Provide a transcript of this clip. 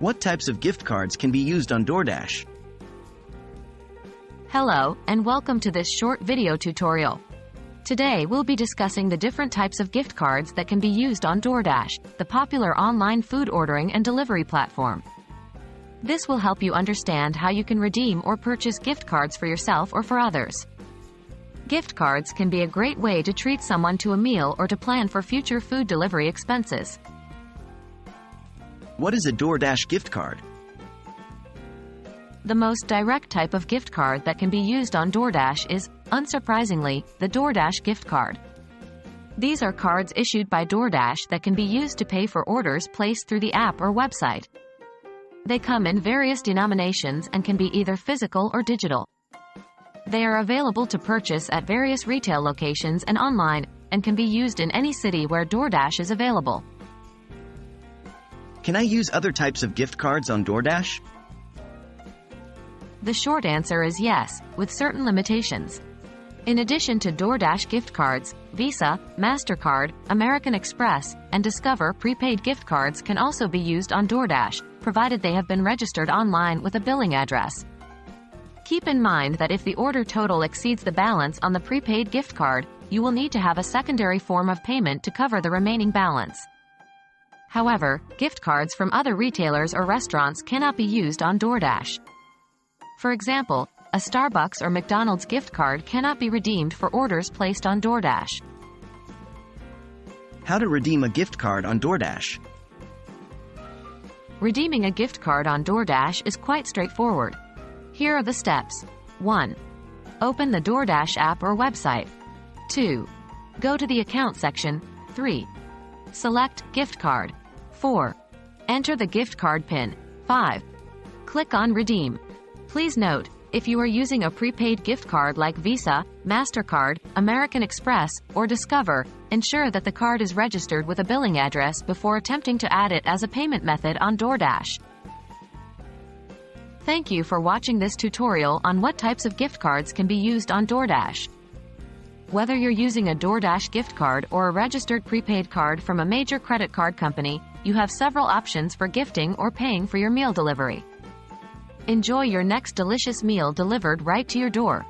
What types of gift cards can be used on DoorDash? Hello, and welcome to this short video tutorial. Today we'll be discussing the different types of gift cards that can be used on DoorDash, the popular online food ordering and delivery platform. This will help you understand how you can redeem or purchase gift cards for yourself or for others. Gift cards can be a great way to treat someone to a meal or to plan for future food delivery expenses. What is a DoorDash gift card? The most direct type of gift card that can be used on DoorDash is, unsurprisingly, the DoorDash gift card. These are cards issued by DoorDash that can be used to pay for orders placed through the app or website. They come in various denominations and can be either physical or digital. They are available to purchase at various retail locations and online, and can be used in any city where DoorDash is available. Can I use other types of gift cards on DoorDash? The short answer is yes, with certain limitations. In addition to DoorDash gift cards, Visa, MasterCard, American Express, and Discover prepaid gift cards can also be used on DoorDash, provided they have been registered online with a billing address. Keep in mind that if the order total exceeds the balance on the prepaid gift card, you will need to have a secondary form of payment to cover the remaining balance. However, gift cards from other retailers or restaurants cannot be used on DoorDash. For example, a Starbucks or McDonald's gift card cannot be redeemed for orders placed on DoorDash. How to redeem a gift card on DoorDash? Redeeming a gift card on DoorDash is quite straightforward. Here are the steps. 1. Open the DoorDash app or website. 2. Go to the account section. 3. Select gift card. 4. Enter the gift card PIN. 5. Click on Redeem. Please note, if you are using a prepaid gift card like Visa, MasterCard, American Express, or Discover, ensure that the card is registered with a billing address before attempting to add it as a payment method on DoorDash. Thank you for watching this tutorial on what types of gift cards can be used on DoorDash. Whether you're using a DoorDash gift card or a registered prepaid card from a major credit card company, you have several options for gifting or paying for your meal delivery. Enjoy your next delicious meal delivered right to your door.